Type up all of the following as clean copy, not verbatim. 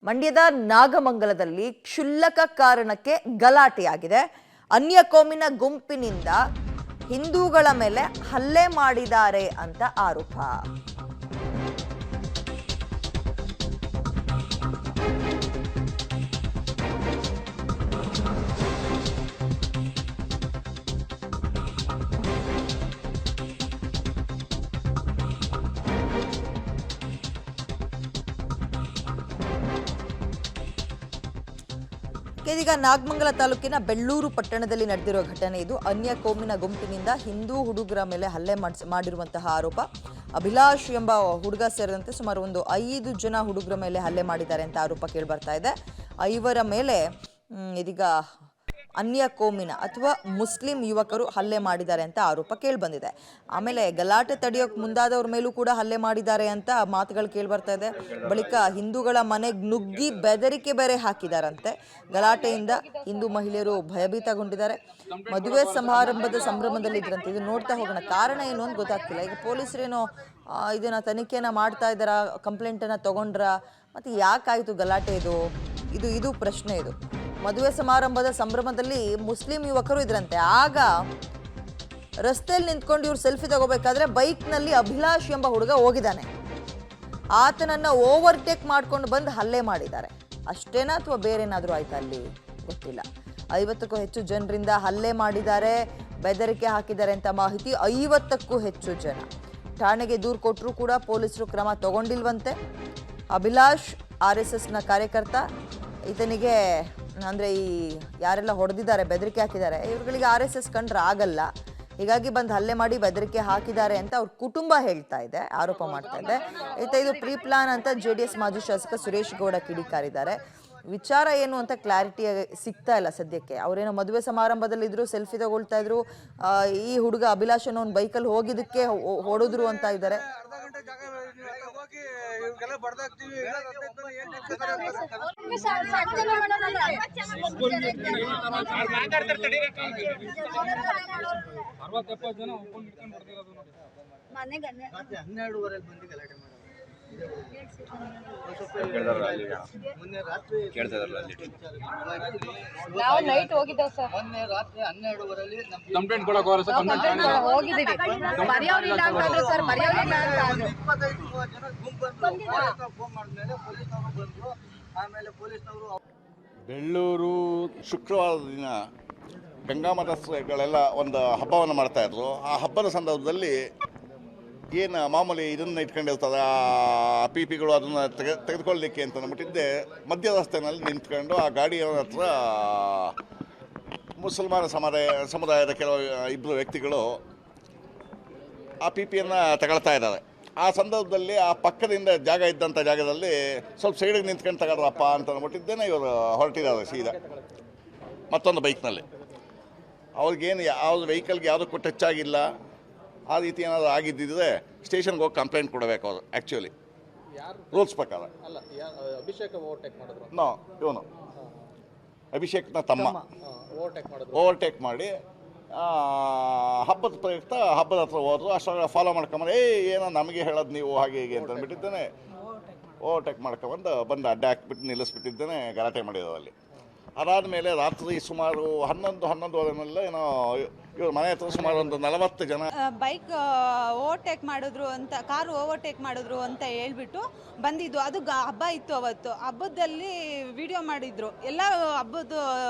ಮಂಡ್ಯದ ನಾಗಮಂಗಲದಲ್ಲಿ ಕ್ಷುಲ್ಲಕ ಕಾರಣಕ್ಕೆ ಗಲಾಟೆಯಾಗಿದೆ. ಅನ್ಯ ಕೋಮಿನ ಗುಂಪಿನಿಂದ ಹಿಂದೂಗಳ ಮೇಲೆ ಹಲ್ಲೆ ಮಾಡಿದ್ದಾರೆ ಅಂತ ಆರೋಪ. ಇದೀಗ ನಾಗಮಂಗಲ ತಾಲೂಕಿನ ಬೆಳ್ಳೂರು ಪಟ್ಟಣದಲ್ಲಿ ನಡೆದಿರುವ ಘಟನೆ ಇದು. ಅನ್ಯ ಕೋಮಿನ ಗುಂಪಿನಿಂದ ಹಿಂದೂ ಹುಡುಗರ ಮೇಲೆ ಹಲ್ಲೆ ಮಾಡಿರುವಂತಹ ಆರೋಪ. ಅಭಿಲಾಷ್ ಎಂಬ ಹುಡುಗ ಸೇರಿದಂತೆ ಸುಮಾರು 5 ಜನ ಹುಡುಗರ ಮೇಲೆ ಹಲ್ಲೆ ಮಾಡಿದ್ದಾರೆ ಅಂತ ಆರೋಪ ಕೇಳಿಬರ್ತಾ ಇದೆ. 5 ಮೇಲೆ ಇದೀಗ ಅನ್ಯ ಕೋಮಿನ ಅಥವಾ ಮುಸ್ಲಿಂ ಯುವಕರು ಹಲ್ಲೆ ಮಾಡಿದ್ದಾರೆ ಅಂತ ಆರೋಪ ಕೇಳಿಬಂದಿದೆ. ಆಮೇಲೆ ಗಲಾಟೆ ತಡೆಯೋಕೆ ಮುಂದಾದವ್ರ ಮೇಲೂ ಕೂಡ ಹಲ್ಲೆ ಮಾಡಿದ್ದಾರೆ ಅಂತ ಮಾತುಗಳು ಕೇಳಿಬರ್ತಾ ಇದೆ. ಬಳಿಕ ಹಿಂದೂಗಳ ಮನೆಗೆ ನುಗ್ಗಿ ಬೆದರಿಕೆ ಬೇರೆ ಹಾಕಿದಾರಂತೆ. ಗಲಾಟೆಯಿಂದ ಹಿಂದೂ ಮಹಿಳೆಯರು ಭಯಭೀತಗೊಂಡಿದ್ದಾರೆ. ಮದುವೆ ಸಮಾರಂಭದ ಸಂಭ್ರಮದಲ್ಲಿ ಇದ್ರಂತೆ. ಇದು ನೋಡ್ತಾ ಹೋಗೋಣ, ಕಾರಣ ಏನು ಅಂತ ಗೊತ್ತಾಗ್ತಿಲ್ಲ. ಈಗ ಪೊಲೀಸರೇನೋ ಇದನ್ನ ತನಿಖೆನ ಮಾಡ್ತಾ ಇದ್ದಾರಾ, ಕಂಪ್ಲೇಂಟನ್ನು ತಗೊಂಡ್ರ, ಮತ್ತೆ ಯಾಕಾಯ್ತು ಗಲಾಟೆ? ಇದು ಪ್ರಶ್ನೆ. ಇದು ಮದುವೆ ಸಮಾರಂಭದ ಸಂಭ್ರಮದಲ್ಲಿ ಮುಸ್ಲಿಂ ಯುವಕರು ಇದ್ರಂತೆ. ಆಗ ರಸ್ತೆಯಲ್ಲಿ ನಿಂತ್ಕೊಂಡು ಇವ್ರು ಸೆಲ್ಫಿ ತಗೋಬೇಕಾದ್ರೆ ಬೈಕ್ನಲ್ಲಿ ಅಭಿಲಾಷ್ ಎಂಬ ಹುಡುಗ ಹೋಗಿದ್ದಾನೆ. ಆತನನ್ನ ಓವರ್ಟೇಕ್ ಮಾಡ್ಕೊಂಡು ಬಂದು ಹಲ್ಲೆ ಮಾಡಿದ್ದಾರೆ. ಅಷ್ಟೇನಾ ಅಥವಾ ಬೇರೆ ಏನಾದರೂ ಆಯ್ತಾ ಅಲ್ಲಿ ಗೊತ್ತಿಲ್ಲ. 50ಕ್ಕೂ ಹೆಚ್ಚು ಜನರಿಂದ ಹಲ್ಲೆ ಮಾಡಿದ್ದಾರೆ, ಬೆದರಿಕೆ ಹಾಕಿದ್ದಾರೆ ಅಂತ ಮಾಹಿತಿ. 50ಕ್ಕೂ ಹೆಚ್ಚು ಜನ ಠಾಣೆಗೆ ದೂರು ಕೊಟ್ಟರು ಕೂಡ ಪೊಲೀಸರು ಕ್ರಮ ತಗೊಂಡಿಲ್ವಂತೆ. ಅಭಿಲಾಷ್ RSSನ ಕಾರ್ಯಕರ್ತ. ಈತನಿಗೆ ಅಂದರೆ ಈ ಯಾರೆಲ್ಲ ಹೊಡೆದಿದ್ದಾರೆ, ಬೆದರಿಕೆ ಹಾಕಿದ್ದಾರೆ, ಇವ್ರುಗಳಿಗೆ RSS ಕಂಡ್ರೆ ಆಗಲ್ಲ, ಹೀಗಾಗಿ ಬಂದು ಹಲ್ಲೆ ಮಾಡಿ ಬೆದರಿಕೆ ಹಾಕಿದ್ದಾರೆ ಅಂತ ಅವ್ರ ಕುಟುಂಬ ಹೇಳ್ತಾ ಇದೆ, ಆರೋಪ ಮಾಡ್ತಾ ಇದೆ. ಇದು ಪ್ರೀ ಪ್ಲಾನ್ ಅಂತ JDS ಮಾಜಿ ಶಾಸಕ ಸುರೇಶ್ ಗೌಡ ಕಿಡಿಕಾರಿದ್ದಾರೆ. ವಿಚಾರ ಏನು ಅಂತ ಕ್ಲಾರಿಟಿ ಸಿಗ್ತಾ ಇಲ್ಲ ಸದ್ಯಕ್ಕೆ. ಅವರೇನೋ ಮದುವೆ ಸಮಾರಂಭದಲ್ಲಿ ಇದ್ರು, ಸೆಲ್ಫಿ ತಗೊಳ್ತಾ ಇದ್ರು. ಈ ಹುಡುಗ ಅಭಿಲಾಷ್ ಅನ್ನೋ ಒಂದು ಬೈಕಲ್ಲಿ ಹೋಗಿದ್ದಕ್ಕೆ ಹೊಡೆದ್ರು ಅಂತ ಇದ್ದಾರೆ. ನಾವು ನೈಟ್ ಹೋಗಿದ್ದೇವೆ ಸರ್. ಮೊನ್ನೆ ರಾತ್ರಿ 12:30 ಕಂಪ್ಲೇಂಟ್ ಕೊಡಕ್ಕೆ ಹೋಗಿದ್ದೀವಿ. ಬರೆಯೋರಿಲ್ಲ ಅಂತಂದ್ರೆ ಸರ್, ಬರೆಯೋರಿಲ್ಲ ಅಂತ 25 ಜನ ಗುಂಪು ಬಂದು ಫೋನ್ ಮಾಡಿದ್ಮೇಲೆ ಪೊಲೀಸರು ಬಂದರು. ಆಮೇಲೆ ಪೊಲೀಸರು ಬೆಳ್ಳೂರು ಶುಕ್ರವಾರದ ದಿನ ಗಂಗಾಮಠಗಳೆಲ್ಲ ಒಂದು ಹಬ್ಬವನ್ನು ಮಾಡ್ತಾಯಿದ್ರು. ಆ ಹಬ್ಬದ ಸಂದರ್ಭದಲ್ಲಿ ಏನು ಮಾಮೂಲಿ ಇದನ್ನು ಇಟ್ಕೊಂಡಿರ್ತದೆ ಆ ಪಿಗಳು, ಅದನ್ನು ತೆಗೆದುಕೊಳ್ಳಲಿಕ್ಕೆ ಅಂತ ಅಂದ್ಬಿಟ್ಟಿದ್ದೆ. ಮಧ್ಯ ರಸ್ತೆಯಲ್ಲಿ ನಿಂತ್ಕೊಂಡು ಆ ಗಾಡಿಯ ಹತ್ರ ಮುಸಲ್ಮಾನ ಸಮುದಾಯದ ಕೆಲವು 2 ವ್ಯಕ್ತಿಗಳು ಆ ಪಿಯನ್ನು ತಗೊಳ್ತಾ ಇದ್ದಾರೆ. ಆ ಸಂದರ್ಭದಲ್ಲಿ ಆ ಪಕ್ಕದಿಂದ ಜಾಗ ಇದ್ದಂಥ ಜಾಗದಲ್ಲಿ ಸ್ವಲ್ಪ ಸೈಡಿಗೆ ನಿಂತ್ಕೊಂಡು ತಗೊಳ್ರಪ್ಪ ಅಂತ ಅಂದ್ಬಿಟ್ಟಿದ್ದೇನೆ. ಇವರು ಹೊರಟಿದ್ದಾರೆ ಸೀದಾ ಮತ್ತೊಂದು ಬೈಕ್ನಲ್ಲಿ. ಅವ್ರಿಗೇನು ಯಾವುದು ವೆಹಿಕಲ್ಗೆ ಯಾವುದಕ್ಕೂ ಟಚ್ ಆಗಿಲ್ಲ. ಆ ರೀತಿ ಏನಾದರೂ ಆಗಿದ್ದಿದ್ರೆ ಸ್ಟೇಷನ್ಗೆ ಹೋಗಿ ಕಂಪ್ಲೇಂಟ್ ಕೊಡಬೇಕು ಅವರು. ಆ್ಯಕ್ಚುಲಿ ರೂಲ್ಸ್ ಪ್ರಕಾರ ಇವನು ಅಭಿಷೇಕ್ನ ತಮ್ಮ ಓವರ್ಟೇಕ್ ಮಾಡಿ ಹಬ್ಬದ ಪ್ರಯುಕ್ತ ಹಬ್ಬದ ಹತ್ರ ಹೋದ್ರು. ಅಷ್ಟೊಳಗೆ ಫಾಲೋ ಮಾಡ್ಕೊಂಬಂದು ಏನೋ ನಮಗೆ ಹೇಳೋದು ನೀವು ಹಾಗೆ ಹೀಗೆ ಅಂತ ಅಂದ್ಬಿಟ್ಟಿದ್ದೇನೆ. ಓವರ್ಟೇಕ್ ಬಂದು ಅಡ್ಡ ಹಾಕ್ಬಿಟ್ಟು ನಿಲ್ಲಿಸ್ಬಿಟ್ಟಿದ್ದೇನೆ. ಗಲಾಟೆ ಮಾಡಿದ್ರು ಅಲ್ಲಿ. ಅದಾದಮೇಲೆ ರಾತ್ರಿ ಸುಮಾರು 11-11:30 ಏನೋ ಇವ್ರ ಮನೆ ಹತ್ರ ಸುಮಾರು ಒಂದು 40 ಜನ ಬೈಕ್ ಓವರ್ಟೇಕ್ ಮಾಡಿದ್ರು ಅಂತ, ಕಾರು ಓವರ್ಟೇಕ್ ಮಾಡಿದ್ರು ಅಂತ ಹೇಳ್ಬಿಟ್ಟು ಬಂದಿದ್ದು. ಅದು ಹಬ್ಬ ಇತ್ತು. ಅವತ್ತು ಹಬ್ಬದಲ್ಲಿ ವಿಡಿಯೋ ಮಾಡಿದ್ರು. ಎಲ್ಲ ಹಬ್ಬದ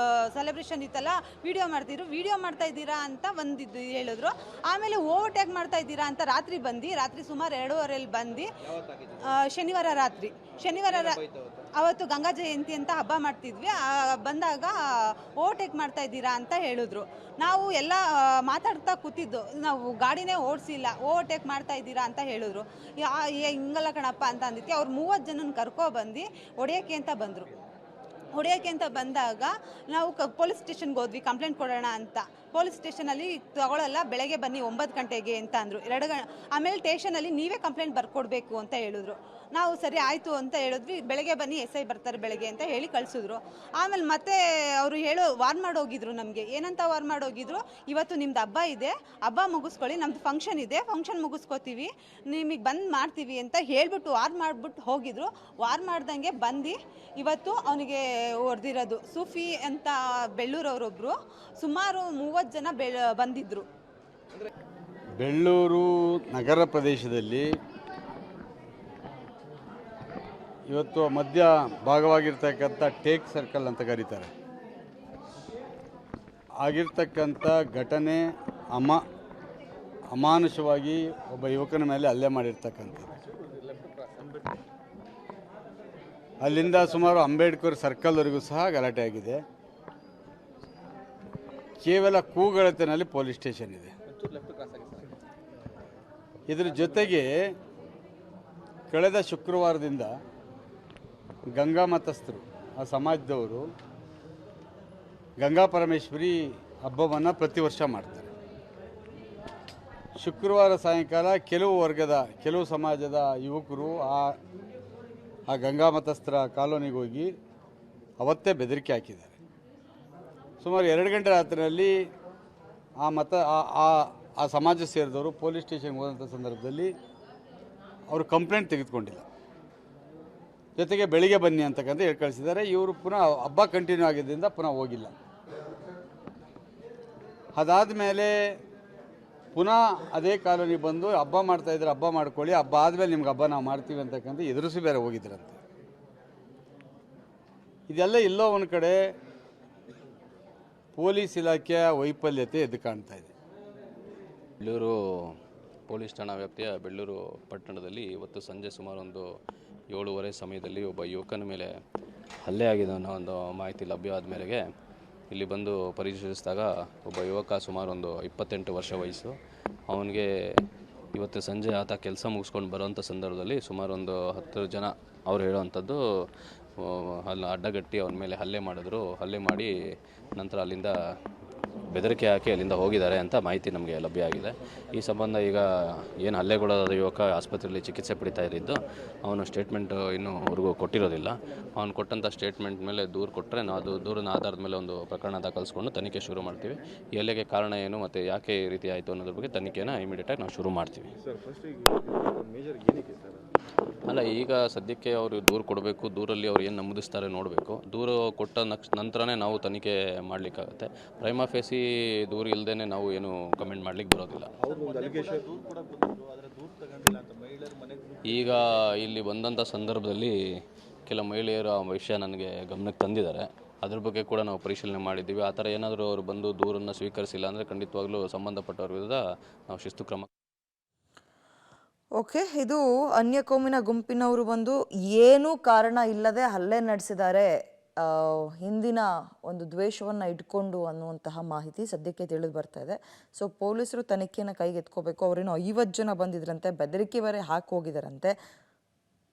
ಸೆಲೆಬ್ರೇಷನ್ ಇತ್ತಲ್ಲ, ವಿಡಿಯೋ ಮಾಡ್ತಿದ್ರು. ವಿಡಿಯೋ ಮಾಡ್ತಾ ಇದ್ದೀರಾ ಅಂತ ಬಂದಿದ್ದು ಹೇಳಿದ್ರು. ಆಮೇಲೆ ಓವರ್ಟೇಕ್ ಮಾಡ್ತಾ ಇದ್ದೀರಾ ಅಂತ ರಾತ್ರಿ ಸುಮಾರು 2:30 ಬಂದು ಶನಿವಾರ ರಾತ್ರಿ ಅವತ್ತು ಗಂಗಾ ಜಯಂತಿ ಅಂತ ಹಬ್ಬ ಮಾಡ್ತಿದ್ವಿ. ಬಂದಾಗ ಓವರ್ಟೇಕ್ ಮಾಡ್ತಾ ಇದ್ದೀರಾ ಅಂತ ಹೇಳಿದ್ರು. ನಾವು ಎಲ್ಲ ಮಾತಾಡ್ತಾ ಕೂತಿದ್ದು, ನಾವು ಗಾಡಿನೇ ಓಡಿಸಿಲ್ಲ, ಓವರ್ಟೇಕ್ ಮಾಡ್ತಾ ಇದ್ದೀರಾ ಅಂತ ಹೇಳಿದ್ರು. ಹಿಂಗಲ್ಲ ಕಣಪ್ಪ ಅಂತ ಅಂದಿತ್ತು. ಅವ್ರು 30 ಜನನ ಕರ್ಕೊಬಂದು ಹೊಡೆಯೋಕ್ಕೆ ಅಂತ ಬಂದಾಗ ನಾವು ಪೊಲೀಸ್ ಸ್ಟೇಷನ್ಗೆ ಹೋದ್ವಿ ಕಂಪ್ಲೇಂಟ್ ಕೊಡೋಣ ಅಂತ. ಪೊಲೀಸ್ ಸ್ಟೇಷನಲ್ಲಿ ತಗೊಳ್ಳಲ್ಲ, ಬೆಳಗ್ಗೆ ಬನ್ನಿ 9 ಗಂಟೆಗೆ ಅಂತ ಅಂದರು. ಆಮೇಲೆ ಸ್ಟೇಷನಲ್ಲಿ ನೀವೇ ಕಂಪ್ಲೇಂಟ್ ಬರ್ಕೊಡ್ಬೇಕು ಅಂತ ಹೇಳಿದ್ರು. ನಾವು ಸರಿ ಆಯಿತು ಅಂತ ಹೇಳಿದ್ವಿ. ಬೆಳಗ್ಗೆ ಬನ್ನಿ SI ಬರ್ತಾರೆ ಬೆಳಗ್ಗೆ ಅಂತ ಹೇಳಿ ಕಳಿಸಿದ್ರು. ಆಮೇಲೆ ಮತ್ತೆ ಅವರು ವಾರ್ನ್ ಮಾಡೋಗಿದ್ರು ನಮಗೆ. ಏನಂತ ವಾರ್ನ್ ಮಾಡೋಗಿದ್ರು, ಇವತ್ತು ನಿಮ್ದು ಹಬ್ಬ ಇದೆ, ಹಬ್ಬ ಮುಗಿಸ್ಕೊಳ್ಳಿ, ನಮ್ದು ಫಂಕ್ಷನ್ ಇದೆ, ಫಂಕ್ಷನ್ ಮುಗಿಸ್ಕೋತೀವಿ, ನಿಮಗೆ ಬಂದ್ ಮಾಡ್ತೀವಿ ಅಂತ ಹೇಳ್ಬಿಟ್ಟು ವಾರ್ನ್ ಮಾಡಿಬಿಟ್ಟು ಹೋಗಿದ್ರು. ವಾರ್ನ್ ಮಾಡ್ದಂಗೆ ಬಂದು ಇವತ್ತು ಅವನಿಗೆ ಹೊಡೆದಿರೋದು. ಸೂಫಿ ಅಂತ ಬೆಳ್ಳೂರವರೊಬ್ಬರು, ಸುಮಾರು 30 ಜನ ಬಂದಿದ್ದರು. ಬೆಳ್ಳೂರು ನಗರ ಪ್ರದೇಶದಲ್ಲಿ ಇವತ್ತು ಮಧ್ಯ ಭಾಗವಾಗಿರ್ತಕ್ಕಂಥ ಟೇಕ್ ಸರ್ಕಲ್ ಅಂತ ಕರೀತಾರೆ, ಆಗಿರ್ತಕ್ಕಂಥ ಘಟನೆ ಅಮಾನುಷವಾಗಿ ಒಬ್ಬ ಯುವಕನ ಮೇಲೆ ಹಲ್ಲೆ ಮಾಡಿರ್ತಕ್ಕಂಥದ್ದು. ಅಲ್ಲಿಂದ ಸುಮಾರು ಅಂಬೇಡ್ಕರ್ ಸರ್ಕಲ್ವರೆಗೂ ಸಹ ಗಲಾಟೆ ಆಗಿದೆ. ಕೇವಲ ಕೂಗಳತಿನಲ್ಲಿ ಪೊಲೀಸ್ ಸ್ಟೇಷನ್ ಇದೆ. ಇದರ ಜೊತೆಗೆ ಕಳೆದ ಶುಕ್ರವಾರದಿಂದ ಗಂಗಾ ಮತಸ್ಥರು, ಆ ಸಮಾಜದವರು ಗಂಗಾ ಪರಮೇಶ್ವರಿ ಹಬ್ಬವನ್ನು ಪ್ರತಿ ವರ್ಷ ಮಾಡ್ತಾರೆ. ಶುಕ್ರವಾರ ಸಾಯಂಕಾಲ ಕೆಲವು ಸಮಾಜದ ಯುವಕರು ಆ ಗಂಗಾ ಮತಸ್ಥರ ಕಾಲೋನಿಗೆ ಹೋಗಿ ಅವತ್ತೇ ಬೆದರಿಕೆ ಹಾಕಿದ್ದಾರೆ. ಸುಮಾರು 2 ಗಂಟೆ ರಾತ್ರಿಯಲ್ಲಿ ಆ ಸಮಾಜ ಸೇರಿದವರು ಪೊಲೀಸ್ ಸ್ಟೇಷನ್ಗೆ ಹೋದಂಥ ಸಂದರ್ಭದಲ್ಲಿ ಅವರು ಕಂಪ್ಲೇಂಟ್ ತೆಗೆದುಕೊಂಡಿಲ್ಲ. ಜೊತೆಗೆ ಬೆಳಿಗ್ಗೆ ಬನ್ನಿ ಅಂತಕ್ಕಂಥ ಹೇಳಿ ಕಳಿಸಿದ್ದಾರೆ. ಇವರು ಪುನಃ ಹಬ್ಬ ಕಂಟಿನ್ಯೂ ಆಗಿದ್ದರಿಂದ ಪುನಃ ಹೋಗಿಲ್ಲ. ಅದಾದ ಮೇಲೆ ಪುನಃ ಅದೇ ಕಾಲೋನಿ ಬಂದು ಹಬ್ಬ ಮಾಡ್ತಾಯಿದ್ರೆ ಹಬ್ಬ ಮಾಡ್ಕೊಳ್ಳಿ, ಹಬ್ಬ ಆದಮೇಲೆ ನಿಮ್ಗೆ ಹಬ್ಬ ನಾವು ಮಾಡ್ತೀವಿ ಅಂತಕ್ಕಂಥ ಎದುರಿಸಿ ಬೇರೆ ಹೋಗಿದ್ರಂತೆ. ಇದೆಲ್ಲ ಎಲ್ಲೋ ಒಂದು ಕಡೆ ಪೊಲೀಸ್ ಇಲಾಖೆಯ ವೈಫಲ್ಯತೆ ಎದ್ದು ಕಾಣ್ತಾ ಇದೆ. ಬೆಳ್ಳೂರು ಪೊಲೀಸ್ ಠಾಣಾ ವ್ಯಾಪ್ತಿಯ ಬೆಳ್ಳೂರು ಪಟ್ಟಣದಲ್ಲಿ ಇವತ್ತು ಸಂಜೆ ಸುಮಾರು ಒಂದು 7:30 ಸಮಯದಲ್ಲಿ ಒಬ್ಬ ಯುವಕನ ಮೇಲೆ ಹಲ್ಲೆ ಆಗಿದೆ ಅನ್ನೋ ಒಂದು ಮಾಹಿತಿ ಲಭ್ಯವಾದ ಮೇರೆಗೆ ಇಲ್ಲಿ ಬಂದು ಪರಿಶೀಲಿಸಿದಾಗ ಒಬ್ಬ ಯುವಕ ಸುಮಾರು ಒಂದು 28 ವರ್ಷ ವಯಸ್ಸು. ಅವನಿಗೆ ಇವತ್ತು ಸಂಜೆ ಆತ ಕೆಲಸ ಮುಗಿಸ್ಕೊಂಡು ಬರೋವಂಥ ಸಂದರ್ಭದಲ್ಲಿ ಸುಮಾರು ಒಂದು 10 ಜನ ಅವ್ರು ಹೇಳೋವಂಥದ್ದು ಅಲ್ಲಿ ಅಡ್ಡಗಟ್ಟಿ ಅವನ ಮೇಲೆ ಹಲ್ಲೆ ಮಾಡಿ ನಂತರ ಅಲ್ಲಿಂದ ಬೆದರಿಕೆ ಹಾಕಿ ಅಲ್ಲಿಂದ ಹೋಗಿದ್ದಾರೆ ಅಂತ ಮಾಹಿತಿ ನಮಗೆ ಲಭ್ಯ ಆಗಿದೆ. ಈ ಸಂಬಂಧ ಈಗ ಏನು ಹಲ್ಲೆಗೊಳಗಾದ ಯುವಕ ಆಸ್ಪತ್ರೆಯಲ್ಲಿ ಚಿಕಿತ್ಸೆ ಪಡಿತಾ ಇದ್ದು, ಅವನು ಸ್ಟೇಟ್ಮೆಂಟ್ ಇನ್ನೂವರೆಗೂ ಕೊಟ್ಟಿರೋದಿಲ್ಲ. ಅವನು ಕೊಟ್ಟಂಥ ಸ್ಟೇಟ್ಮೆಂಟ್ ಮೇಲೆ ದೂರು ಕೊಟ್ಟರೆ ನಾವು ಅದು ದೂರಿನ ಆಧಾರದ ಮೇಲೆ ಒಂದು ಪ್ರಕರಣ ದಾಖಲಿಸ್ಕೊಂಡು ತನಿಖೆ ಶುರು ಮಾಡ್ತೀವಿ. ಈ ಹಲ್ಲೆಗೆ ಕಾರಣ ಏನು ಮತ್ತು ಯಾಕೆ ಈ ರೀತಿ ಆಯಿತು ಅನ್ನೋದ್ರ ಬಗ್ಗೆ ತನಿಖೆನ ಇಮಿಡಿಯೇಟಾಗಿ ನಾವು ಶುರು ಮಾಡ್ತೀವಿ. ಅಲ್ಲ, ಈಗ ಸದ್ಯಕ್ಕೆ ಅವರು ದೂರು ಕೊಡಬೇಕು, ದೂರಲ್ಲಿ ಅವ್ರು ಏನು ನಮೂದಿಸ್ತಾರೆ ನೋಡಬೇಕು. ದೂರು ಕೊಟ್ಟ ನಂತರನೇ ನಾವು ತನಿಖೆ ಮಾಡಲಿಕ್ಕಾಗತ್ತೆ. ಪ್ರೈಮಾ ಫೇಸಿ ದೂರು ಇಲ್ಲದೇ ನಾವು ಏನು ಕಮೆಂಟ್ ಮಾಡಲಿಕ್ಕೆ ಬರೋದಿಲ್ಲ. ಈಗ ಇಲ್ಲಿ ಬಂದಂಥ ಸಂದರ್ಭದಲ್ಲಿ ಕೆಲ ಮಹಿಳೆಯರು ಆ ವಿಷಯ ನನಗೆ ಗಮನಕ್ಕೆ ತಂದಿದ್ದಾರೆ. ಅದ್ರ ಬಗ್ಗೆ ಕೂಡ ನಾವು ಪರಿಶೀಲನೆ ಮಾಡಿದ್ದೀವಿ. ಆ ಥರ ಏನಾದರೂ ಅವರು ಬಂದು ದೂರನ್ನು ಸ್ವೀಕರಿಸಿಲ್ಲ ಅಂದರೆ ಖಂಡಿತವಾಗ್ಲೂ ಸಂಬಂಧಪಟ್ಟವ್ರ ವಿರುದ್ಧ ನಾವು ಶಿಸ್ತು ಕ್ರಮ. ಓಕೆ, ಇದು ಅನ್ಯ ಕೋಮಿನ ಗುಂಪಿನವರು ಬಂದು ಏನೂ ಕಾರಣ ಇಲ್ಲದೆ ಹಲ್ಲೆ ನಡೆಸಿದ್ದಾರೆ, ಹಿಂದಿನ ಒಂದು ದ್ವೇಷವನ್ನು ಇಟ್ಕೊಂಡು ಅನ್ನುವಂತಹ ಮಾಹಿತಿ ಸದ್ಯಕ್ಕೆ ತಿಳಿದು ಬರ್ತಾ ಇದೆ. ಸೊ ಪೊಲೀಸರು ತನಿಖೆಯನ್ನು ಕೈಗೆತ್ಕೋಬೇಕು. ಅವರೇನು 50 ಜನ ಬಂದಿದ್ರಂತೆ, ಬೆದರಿಕೆ ಬೇರೆ ಹಾಕಿ ಹೋಗಿದ್ದಾರಂತೆ.